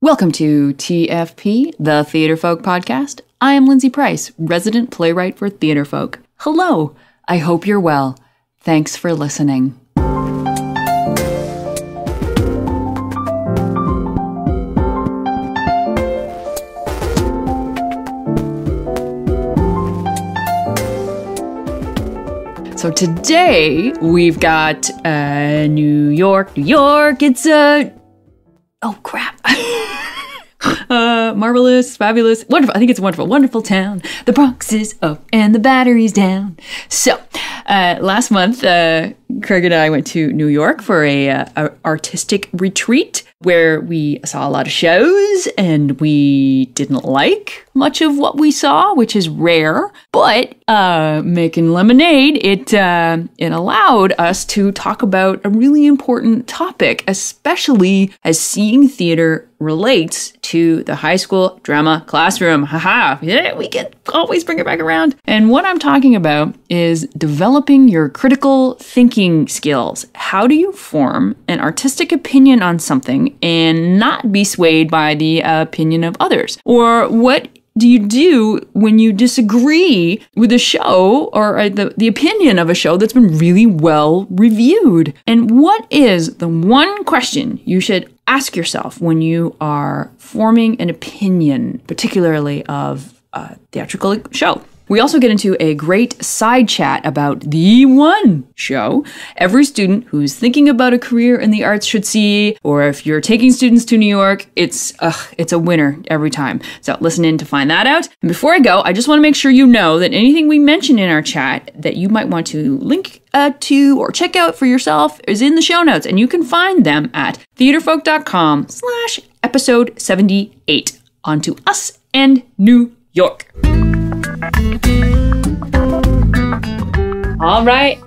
Welcome to TFP, the Theater Folk Podcast. I am Lindsay Price, resident playwright for Theater Folk. Hello, I hope you're well. Thanks for listening. So today we've got New York. It's oh crap. Marvelous, fabulous, wonderful. I think it's a wonderful town. The Bronx is up and the Battery's down. So last month, Craig and I went to New York for a artistic retreat where we saw a lot of shows and we didn't like much of what we saw, which is rare. But making lemonade, it allowed us to talk about a really important topic, especially as seeing theater relates to the high school drama classroom. Haha, yeah, we can always bring it back around. And what I'm talking about is developing your critical thinking skills. How do you form an artistic opinion on something and not be swayed by the opinion of others? Or what do you do when you disagree with a show or the opinion of a show that's been really well reviewed? And what is the one question you should ask yourself when you are forming an opinion, particularly of a theatrical show? We also get into a great side chat about the one show every student who's thinking about a career in the arts should see, or if you're taking students to New York, it's a winner every time. So listen in to find that out. And before I go, I just want to make sure you know that anything we mention in our chat that you might want to link to or check out for yourself is in the show notes, and you can find them at theaterfolk.com/episode 78. On to us and New York. All right.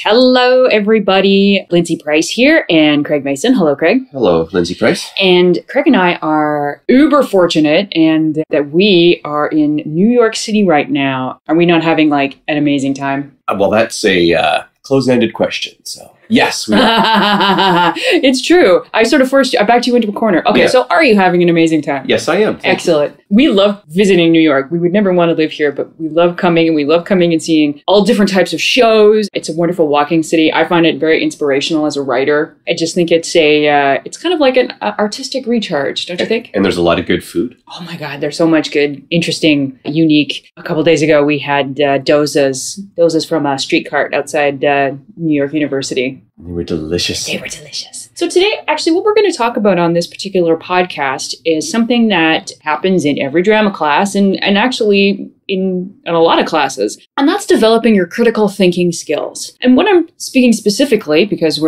Hello, everybody. Lindsay Price here and Craig Mason. Hello, Craig. Hello, Lindsay Price. And Craig and I are uber fortunate and that we are in New York City right now. Are we not having like an amazing time? Well, that's a close-ended question, so yes, we are. It's true. I sort of I backed you into a corner. Okay, yeah. So are you having an amazing time? Yes, I am. Excellent. We love visiting New York. We would never want to live here, but we love coming, and we love coming and seeing all different types of shows. It's a wonderful walking city. I find it very inspirational as a writer. I just think it's it's kind of like an artistic recharge, don't you think? And there's a lot of good food. Oh my God, there's so much good, interesting, unique. A couple days ago, we had dozas from a street cart outside New York University. They were delicious. So today, actually, what we're going to talk about on this particular podcast is something that happens in every drama class and actually in a lot of classes, and that's developing your critical thinking skills. And what I'm speaking specifically, because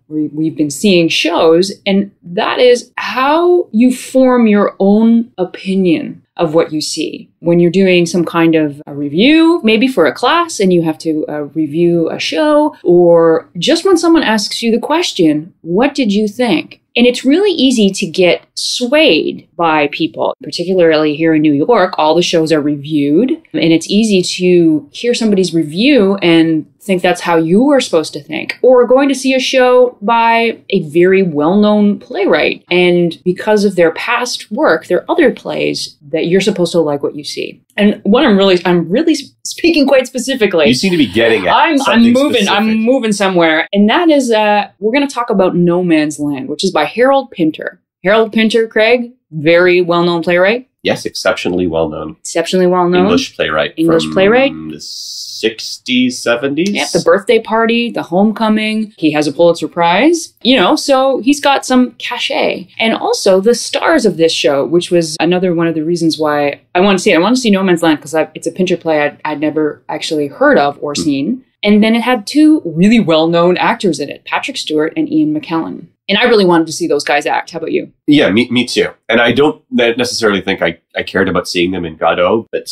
we've been seeing shows, and that is how you form your own opinion of what you see. When you're doing some kind of a review, maybe for a class, and you have to review a show, or just when someone asks you the question, what did you think? And it's really easy to get swayed by people, particularly here in New York. All the shows are reviewed, and it's easy to hear somebody's review and think that's how you are supposed to think. Or going to see a show by a very well-known playwright, and because of their past work, there are other plays that you're supposed to like what you see. And what I'm really speaking quite specifically. You seem to be getting at I'm moving somewhere, and that is we're going to talk about No Man's Land, which is by Harold Pinter. Harold Pinter, Craig, very well-known playwright. Yes, exceptionally well-known. English playwright. From the 60s, 70s. Yeah, The Birthday Party, The Homecoming. He has a Pulitzer Prize. So he's got some cachet. And also the stars of this show, which was another one of the reasons why I want to see it. I want to see No Man's Land because it's a Pinter play I'd never actually heard of or seen. And then it had two really well-known actors in it, Patrick Stewart and Ian McKellen. And I really wanted to see those guys act. How about you? Yeah, me too. And I don't necessarily think I cared about seeing them in Godot, but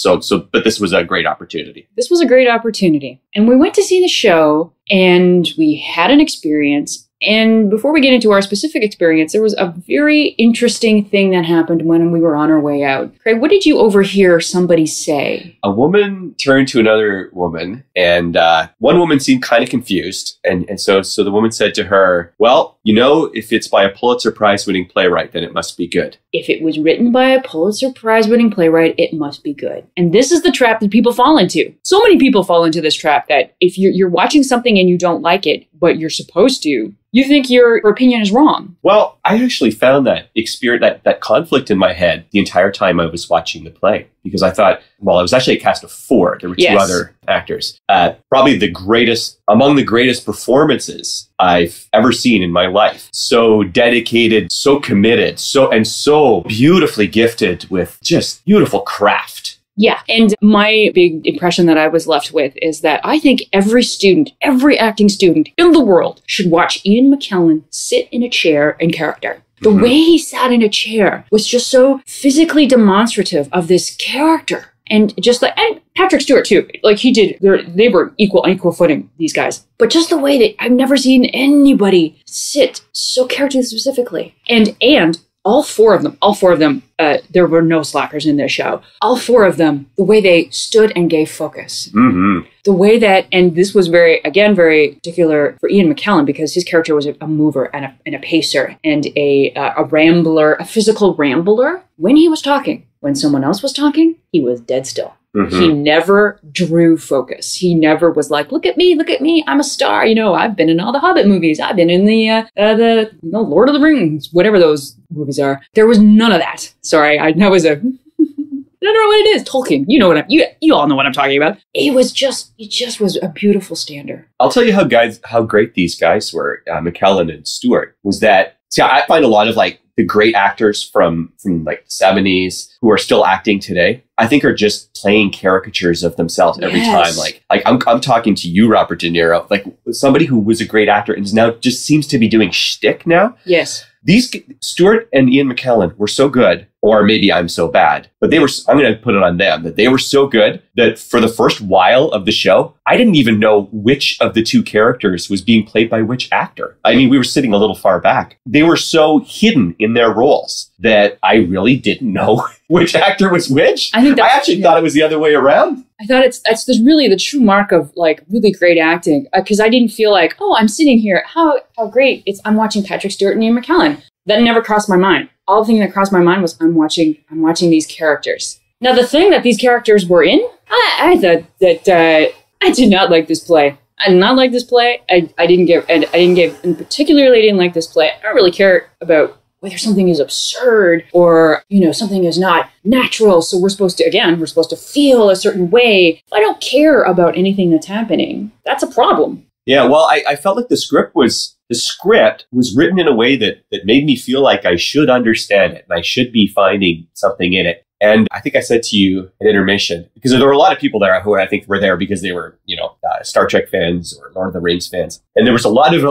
this was a great opportunity. This was a great opportunity. And we went to see the show, and we had an experience. And before we get into our specific experience, there was a very interesting thing that happened when we were on our way out. Craig, what did you overhear somebody say? A woman turned to another woman, and one woman seemed kind of confused. And so the woman said to her, well, if it's by a Pulitzer Prize winning playwright, then it must be good. If it was written by a Pulitzer Prize winning playwright, it must be good. And this is the trap that people fall into. So many people fall into this trap that if you're watching something and you don't like it, but you're supposed to, you think your opinion is wrong. Well, I actually found that that conflict in my head the entire time I was watching the play, because I thought, well, it was actually a cast of 4. There were 2 other actors. Probably among the greatest performances I've ever seen in my life. So dedicated, so committed, so beautifully gifted with just beautiful craft. Yeah. And my big impression that I was left with is that I think every acting student in the world should watch Ian McKellen sit in a chair in character. The way he sat in a chair was just so physically demonstrative of this character. And and Patrick Stewart too. Like they were equal footing, these guys. But just the way that I've never seen anybody sit so character specifically. And all four of them, there were no slackers in this show. All 4 of them, the way they stood and gave focus. Mm-hmm. The way that, and this was very particular for Ian McKellen, because his character was a mover and a pacer and a rambler, a physical rambler. When he was talking, when someone else was talking, he was dead still. Mm-hmm. He never drew focus. He never was like, look at me, I'm a star. I've been in all the Hobbit movies. I've been in the Lord of the Rings, whatever those movies are. There was none of that. Sorry, that was I don't know what it is. Tolkien. You all know what I'm talking about. It just was a beautiful standard. I'll tell you how great these guys were, McKellen and Stewart, was that, I find a lot of the great actors from the 70s who are still acting today, I think are just playing caricatures of themselves every time. I'm talking to you, Robert De Niro, somebody who was a great actor and is now just seems to be doing shtick now. Yes. These Stewart and Ian McKellen were so good, or maybe I'm so bad, but I'm going to put it on them, that they were so good that for the first while of the show, I didn't even know which of the 2 characters was being played by which actor. I mean, we were sitting a little far back. They were so hidden in their roles that I really didn't know which actor was which. I actually thought it was the other way around. I thought it's really the true mark of really great acting, because I didn't feel like, oh, I'm sitting here, how great I'm watching Patrick Stewart and Ian McKellen. That never crossed my mind. All the thing that crossed my mind was I'm watching these characters. Now, the thing that these characters were in, I thought that I did not like this play. I did not like this play. I particularly didn't like this play. I don't really care about whether something is absurd or, something is not natural. So we're supposed to feel a certain way. I don't care about anything that's happening. That's a problem. Yeah, well, I felt like the script was written in a way that made me feel like I should understand it and I should be finding something in it. And I think I said to you at intermission, because there were a lot of people there who I think were there because they were, Star Trek fans or Lord of the Rings fans. And there was a lot of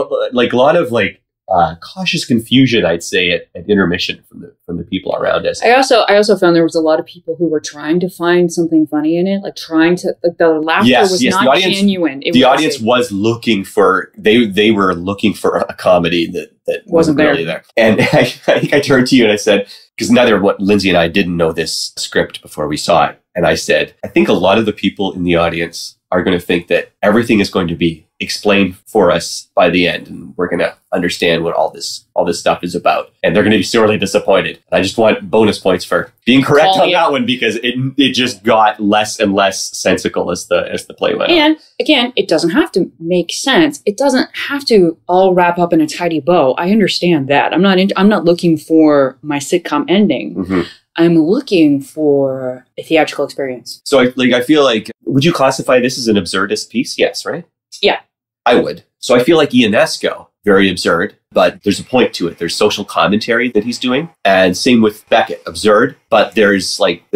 cautious confusion, I'd say, at intermission from the people around us. I also found there was a lot of people who were trying to find something funny in it, the laughter was not genuine. The audience was looking for they were looking for a comedy that wasn't really there. And I think I turned to you and I said, because neither Lindsay and I didn't know this script before we saw it, and I said, I think a lot of the people in the audience are going to think that everything is going to be explained for us by the end, and we're going to understand what all this stuff is about, and they're going to be sorely disappointed. And I just want bonus points for being correct on that one, because it just got less and less sensical as the play went on. And again, it doesn't have to make sense. It doesn't have to all wrap up in a tidy bow. I understand that. I'm not looking for my sitcom ending. Mm-hmm. I'm looking for a theatrical experience. So I feel like, would you classify this as an absurdist piece? Yes, right? Yeah. I would. So I feel like Ionesco, very absurd, but there's a point to it. There's social commentary that he's doing. And same with Beckett, absurd, but there's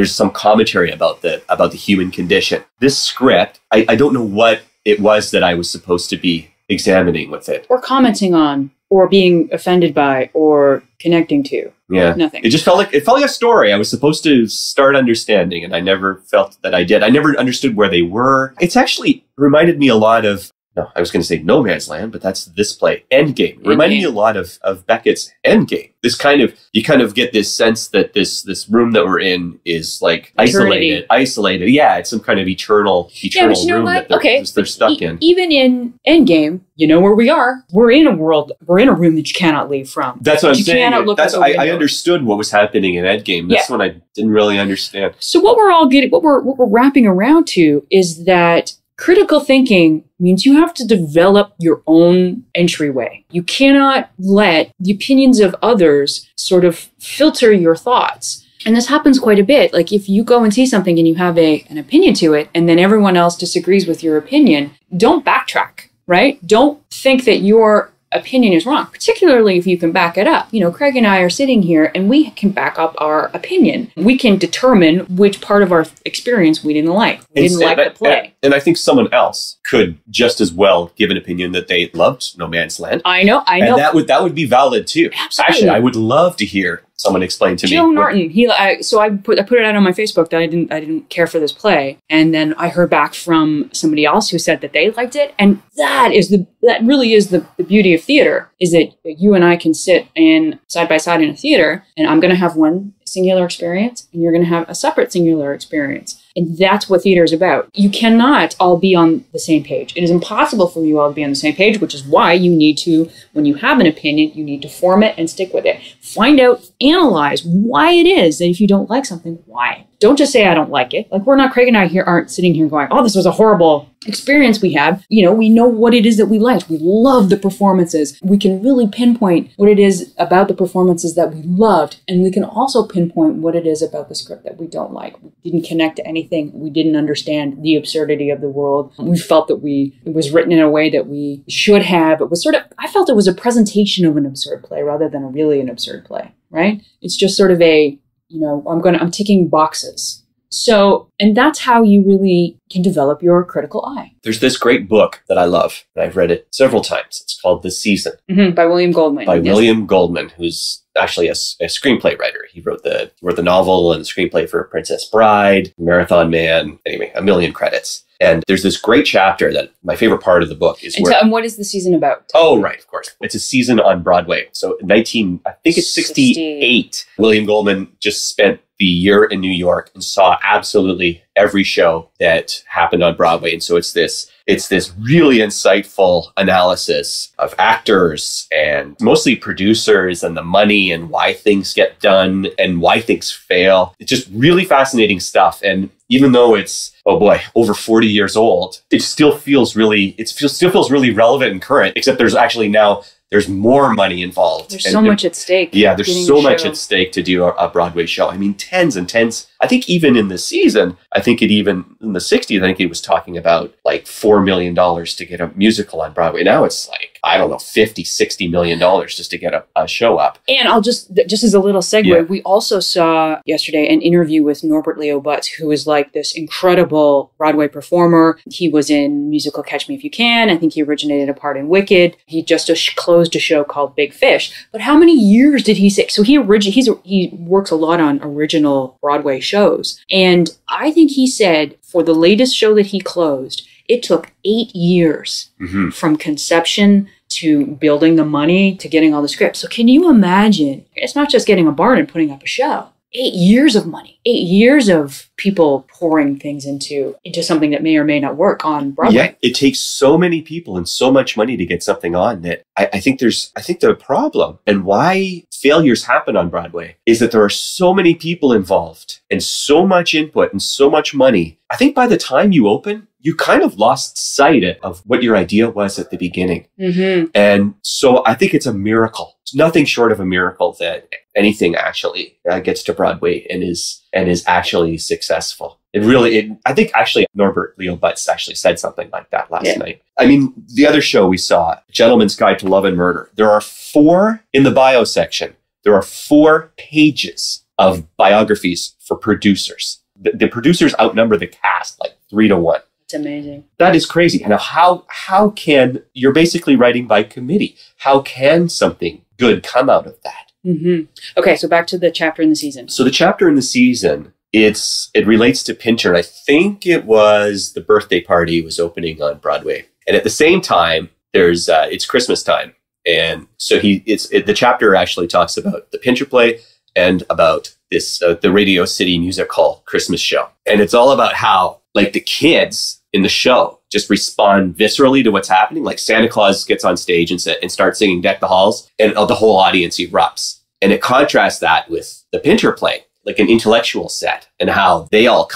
some commentary about the human condition. This script, I don't know what it was that I was supposed to be examining with it. Or commenting on, or being offended by, or connecting to. Yeah. Nothing. It just felt like a story I was supposed to start understanding, and I never felt that I did. I never understood where they were. It's actually reminded me a lot of No, I was going to say No Man's Land, but that's this play, Endgame. Reminding me a lot of Beckett's Endgame. This kind of, you kind of get this sense that this room that we're in is like isolated. Yeah, it's some kind of eternal room that they're stuck in. Even in Endgame, you know where we are. We're in a room that you cannot leave from. That's what I'm saying. I understood what was happening in Endgame. This one I didn't really understand. So what we're wrapping around to is that critical thinking means you have to develop your own entryway. You cannot let the opinions of others sort of filter your thoughts. And this happens quite a bit. Like if you go and see something and you have an opinion to it, and then everyone else disagrees with your opinion, don't backtrack, right? Don't think that your opinion is wrong, particularly if you can back it up. You know, Craig and I are sitting here and we can back up our opinion. We can determine which part of our experience we didn't like. We didn't like the play. And I think someone else could just as well give an opinion that they loved No Man's Land. I know. And that would be valid too. Absolutely. Actually, I would love to hear someone explain to me. Joe Norton. I put it out on my Facebook that I didn't care for this play, and then I heard back from somebody else who said that they liked it, and that really is the beauty of theater, is that you and I can sit side by side in a theater, and I'm going to have one singular experience, and you're going to have a separate singular experience. And that's what theater is about. You cannot all be on the same page. It is impossible for you all to be on the same page, which is why you need to, when you have an opinion, you need to form it and stick with it. Find out, analyze why it is that if you don't like something, why. Don't just say, I don't like it. Like Craig and I aren't sitting here going, oh, this was a horrible experience we had. You know, we know what it is that we liked. We love the performances. We can really pinpoint what it is about the performances that we loved. And we can also pinpoint what it is about the script that we don't like. We didn't connect to anything. We didn't understand the absurdity of the world. We felt that it was written in a way that we should have. It was I felt it was a presentation of an absurd play rather than really an absurd play, right? It's just sort of I'm ticking boxes. So, and that's how you really can develop your critical eye. There's this great book that I love, and I've read it several times. It's called The Season. Mm-hmm, by William Goldman. William Goldman, who's actually a screenplay writer. He wrote the novel and the screenplay for Princess Bride, Marathon Man, anyway, a million credits. And there's this great chapter that my favorite part of the book is and what is the season about? Oh, right, of course. It's a season on Broadway. So I think it's 68. William Goldman just spent the year in New York and saw absolutely every show that happened on Broadway. And so it's this really insightful analysis of actors and mostly producers and the money and why things get done and why things fail. It's just really fascinating stuff. And even though it's, over 40 years old, it still feels really relevant and current, except there's more money involved. There's so much at stake. Yeah, there's so much at stake to do a Broadway show. I mean, tens and tens. I think even in the season, in the 60s, I think it was talking about like $4 million to get a musical on Broadway. Now it's like, I don't know, $50-60 million just to get a show up. And I'll just as a little segue, we also saw yesterday an interview with Norbert Leo Butz, who is like this incredible Broadway performer. He was in musical Catch Me If You Can. I think he originated a part in Wicked. He just closed a show called Big Fish. But how many years did he say? So he works a lot on original Broadway shows. And I think he said for the latest show that he closed, it took 8 years from conception to building the money to getting all the scripts. So can you imagine? It's not just getting a barn and putting up a show. 8 years of money, 8 years of people pouring things into something that may or may not work on Broadway. Yeah, it takes so many people and so much money to get something on that I think the problem and why failures happen on Broadway is that there are so many people involved and so much input and so much money. I think by the time you open, you kind of lost sight of what your idea was at the beginning. Mm-hmm. And so I think it's a miracle. It's nothing short of a miracle that anything actually gets to Broadway and is actually successful. I think actually Norbert Leo Butz actually said something like that last night. I mean, the other show we saw, Gentleman's Guide to Love and Murder, there are 4 in the bio section. There are 4 pages of biographies for producers. The producers outnumber the cast like 3-1. It's amazing. That is crazy. And how can, you're basically writing by committee. How can something good come out of that? Mm-hmm. Okay, so back to the chapter in the season. So the chapter in the season, it relates to Pinter. And I think it was the birthday party was opening on Broadway. And at the same time, there's it's Christmas time. And so the chapter actually talks about the Pinter play and about this the Radio City Music Hall Christmas show. And it's all about how like the kids in the show just respond viscerally to what's happening. Like Santa Claus gets on stage and starts singing Deck the Halls, and the whole audience erupts. And it contrasts that with the Pinter play, like an intellectual set, and how they all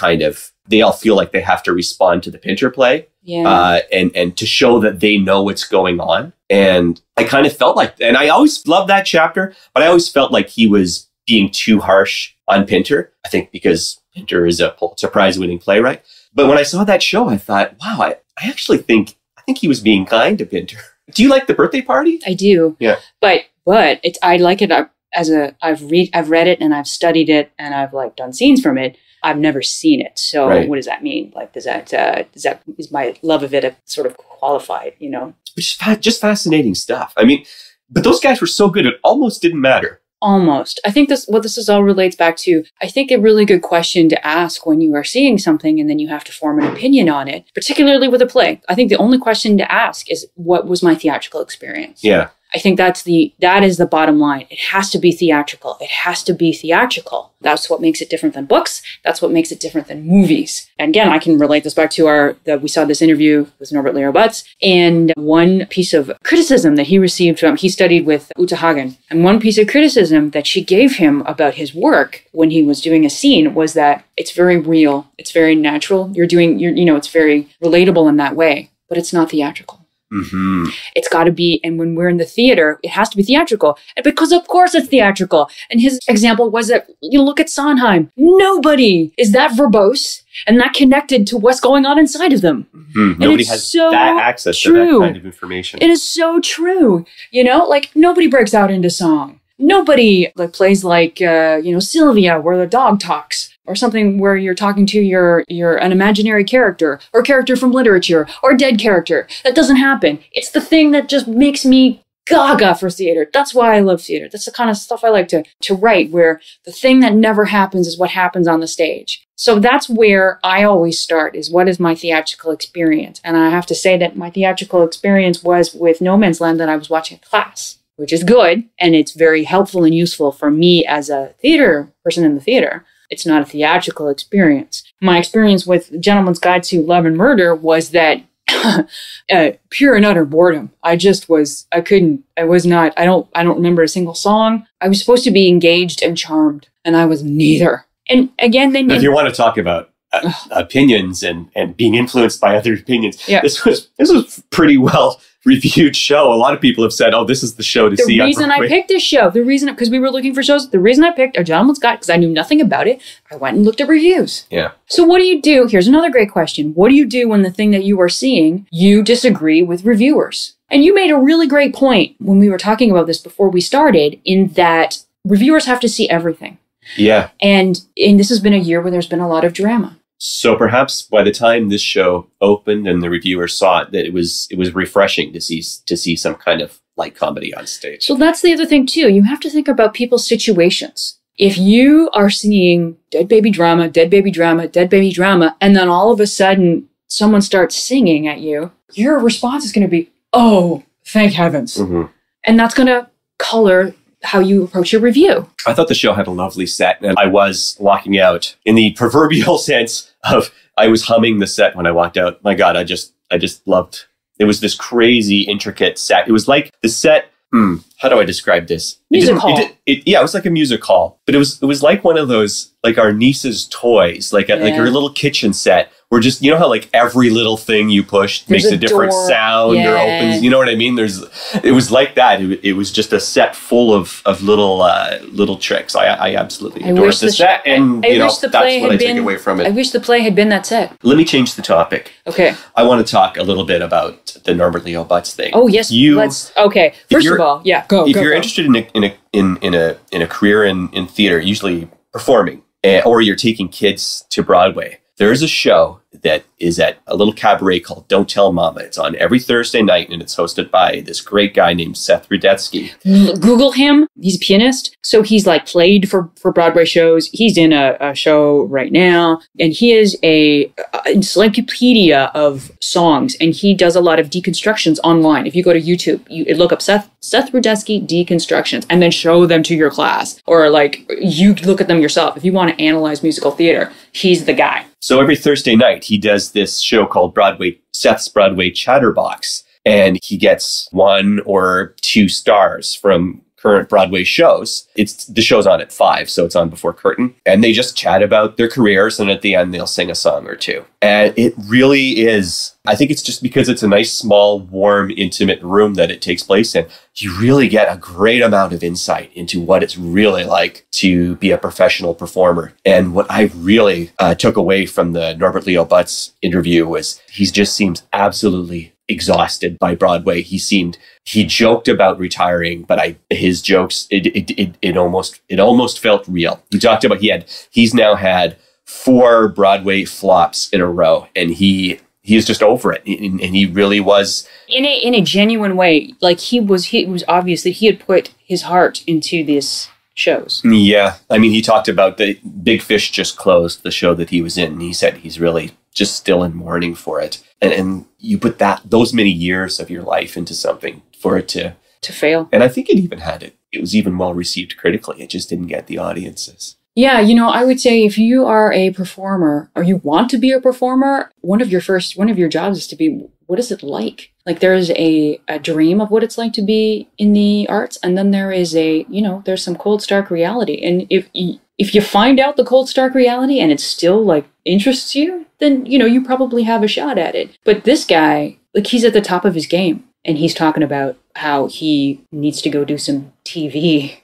feel like they have to respond to the Pinter play. Yeah. And to show that they know what's going on. And I kind of felt like, and I always loved that chapter, but I always felt like he was being too harsh on Pinter. I think because Pinter is a Pulitzer Prize winning playwright. But when I saw that show, I thought, wow, I actually think he was being kind to Pinter. Do you like The Birthday Party? I do. Yeah. But I like it I've read it and I've studied it and I've like done scenes from it. I've never seen it. So What does that mean? Like, is my love of it sort of qualified, you know? Just fascinating stuff. I mean, but those guys were so good, it almost didn't matter. Almost. I think this all relates back to, I think a really good question to ask when you are seeing something and then you have to form an opinion on it, particularly with a play. I think the only question to ask is, what was my theatrical experience? Yeah. I think that is the bottom line. It has to be theatrical. It has to be theatrical. That's what makes it different than books. That's what makes it different than movies. And again, I can relate this back to we saw this interview with Norbert Leo Butz, and one piece of criticism that he received he studied with Uta Hagen, and one piece of criticism that she gave him about his work when he was doing a scene was that it's very real. It's very natural. It's very relatable in that way, but it's not theatrical. Mm-hmm. It's got to be, and when we're in the theater, it has to be theatrical. And because of course it's theatrical. And his example was that, look at Sondheim. Nobody is that verbose and that connected to what's going on inside of them. Mm-hmm. Nobody has that access to that kind of information. It is so true. Like nobody breaks out into song. Nobody plays like, Sylvia, where the dog talks. Or something where you're talking to an imaginary character, or character from literature, or a dead character. That doesn't happen. It's the thing that just makes me gaga for theater. That's why I love theater. That's the kind of stuff I like to write, where the thing that never happens is what happens on the stage. So that's where I always start, is what is my theatrical experience? And I have to say that my theatrical experience was with No Man's Land that I was watching in class, which is good. And it's very helpful and useful for me as a theater person in the theater. It's not a theatrical experience. My experience with Gentleman's Guide to Love and Murder was that pure and utter boredom. I don't remember a single song. I was supposed to be engaged and charmed, and I was neither. And again, if you want to talk about opinions and being influenced by other opinions, this was pretty well reviewed show. A lot of people have said, "Oh, this is the show to see." The reason I picked this show, because we were looking for shows, the reason I picked A Gentleman's Guide, because I knew nothing about it, I went and looked at reviews. Yeah. So what do you do? Here's another great question. What do you do when the thing that you are seeing, you disagree with reviewers? And you made a really great point when we were talking about this before we started, in that reviewers have to see everything. Yeah. And this has been a year where there's been a lot of drama. So perhaps by the time this show opened and the reviewers saw it, that it was refreshing to see some kind of light comedy on stage. So that's the other thing too. You have to think about people's situations. If you are seeing dead baby drama, dead baby drama, dead baby drama, and then all of a sudden someone starts singing at you, your response is going to be, "Oh, thank heavens." Mm-hmm. And that's going to color how you approach your review. I thought the show had a lovely set, and I was walking out in the proverbial sense of I was humming the set when I walked out. My God, I just loved. It was this crazy, intricate set. It was like the set. How do I describe this? Music hall. It was like a music hall, but it was like one of those, like our niece's toys, like her little kitchen set. Where just, how like every little thing you push makes a different sound or opens, you know what I mean? It was like that. It was just a set full of little tricks. I absolutely adored the set, and that's what I take away from it. I wish the play had been that set. Let me change the topic. Okay. I want to talk a little bit about the Norbert Leo Butz thing. Oh yes, okay. First of all, go. If you're interested in a career in theater, usually performing, or you're taking kids to Broadway, there is a show that is at a little cabaret called Don't Tell Mama. It's on every Thursday night, and it's hosted by this great guy named Seth Rudetsky. Google him. He's a pianist. So he's like played for Broadway shows. He's in a show right now, and he is a encyclopedia of songs, and he does a lot of deconstructions online. If you go to YouTube, you look up Seth Rudetsky deconstructions and then show them to your class, or like you look at them yourself. If you want to analyze musical theater, he's the guy. So every Thursday night, he does this show called Seth's Broadway Chatterbox, and he gets 1 or 2 stars from current Broadway shows. The show's on at 5, so it's on before curtain. And they just chat about their careers, and at the end, they'll sing a song or 2. And it really is, I think it's just because it's a nice, small, warm, intimate room that it takes place in. You really get a great amount of insight into what it's really like to be a professional performer. And what I really took away from the Norbert Leo Butz interview was he just seems absolutely exhausted by Broadway. He joked about retiring, but his jokes, it almost felt real. He talked about he's now had 4 Broadway flops in a row, and he is just over it. And he really was in a genuine way. Like he was obviously, he had put his heart into these shows. Yeah. I mean, he talked about the Big Fish just closed the show that he was in. And he said he's really just still in mourning for it. And you put those many years of your life into something for it to fail. And I think it was even well received critically. It just didn't get the audiences. Yeah, I would say if you are a performer or you want to be a performer, one of your jobs is to be, what is it like? Like there is a dream of what it's like to be in the arts. And then there is there's some cold, stark reality. And if you find out the cold, stark reality and it still like interests you, then, you probably have a shot at it. But this guy, like he's at the top of his game, and he's talking about how he needs to go do some TV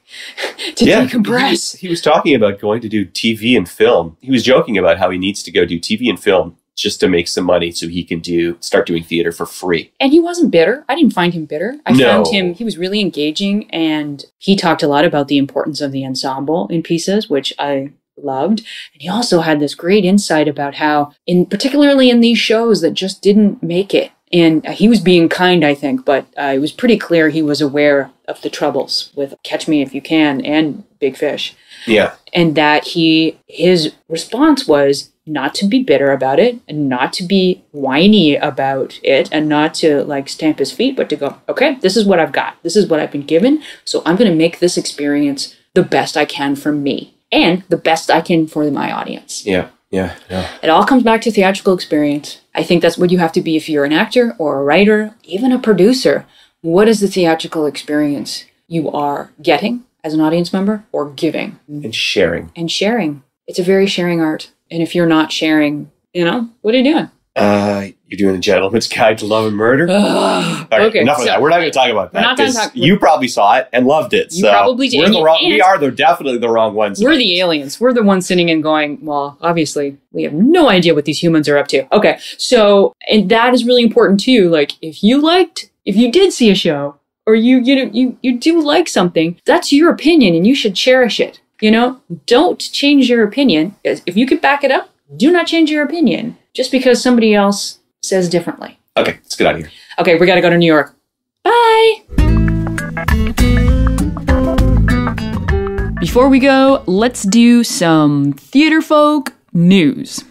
to decompress. He was talking about going to do TV and film. He was joking about how he needs to go do TV and film just to make some money so he can start doing theater for free. And he wasn't bitter. I didn't find him bitter. I found he was really engaging, and he talked a lot about the importance of the ensemble in pieces, which I loved. And he also had this great insight about how, particularly in these shows that just didn't make it, and he was being kind, I think, but it was pretty clear he was aware of the troubles with Catch Me If You Can and Big Fish. Yeah. And that his response was not to be bitter about it and not to be whiny about it and not to like stamp his feet, but to go, okay, this is what I've got. This is what I've been given. So I'm going to make this experience the best I can for me and the best I can for my audience. Yeah. It all comes back to theatrical experience. I think that's what you have to be if you're an actor or a writer, even a producer. What is the theatrical experience you are getting as an audience member or giving? And sharing. It's a very sharing art. And if you're not sharing, what are you doing? You're doing A Gentleman's Guide to Love and Murder. Okay, enough of that. We're not going to talk about that because you probably saw it and loved it. You probably did. They're definitely the wrong ones. We're the aliens. We're the ones sitting and going, well, obviously, we have no idea what these humans are up to. Okay, so, and that is really important too. Like, if you did see a show, or you do like something, that's your opinion and you should cherish it. Don't change your opinion. If you can back it up, do not change your opinion just because somebody else says differently. Okay, let's get out of here. Okay, we got to go to New York. Bye. Before we go, let's do some theater folk news.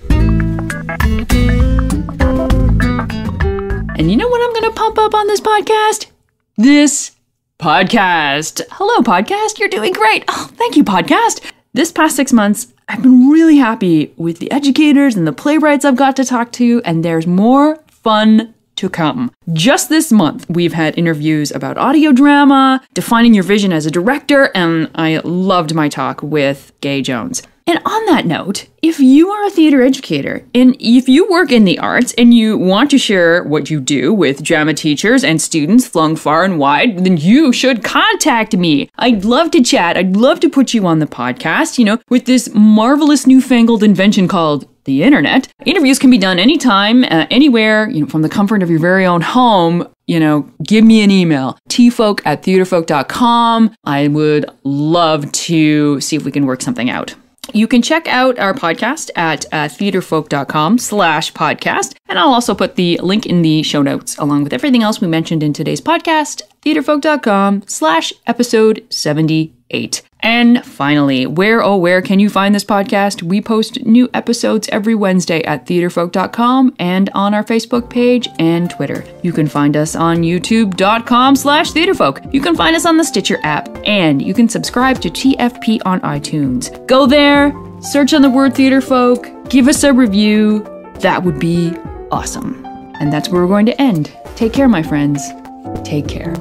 And you know what I'm going to pump up on this podcast? This podcast. Hello, podcast. You're doing great. Oh, thank you, podcast. This past 6 months, I've been really happy with the educators and the playwrights I've got to talk to, and there's more fun to come. Just this month, we've had interviews about audio drama, defining your vision as a director, and I loved my talk with Gay Jones. And on that note, if you are a theater educator and if you work in the arts and you want to share what you do with drama teachers and students flung far and wide, then you should contact me. I'd love to chat. I'd love to put you on the podcast, with this marvelous newfangled invention called the internet. Interviews can be done anytime, anywhere, from the comfort of your very own home. Give me an email, tfolk@theaterfolk.com. I would love to see if we can work something out. You can check out our podcast at theatrefolk.com/podcast. And I'll also put the link in the show notes along with everything else we mentioned in today's podcast, theatrefolk.com/episode 78. And finally, where can you find this podcast? We post new episodes every Wednesday at theatrefolk.com and on our Facebook page and Twitter. You can find us on youtube.com/theatrefolk. You can find us on the Stitcher app, and you can subscribe to TFP on iTunes. Go there, search on the word Theatrefolk, give us a review. That would be awesome. And that's where we're going to end. Take care, my friends. Take care.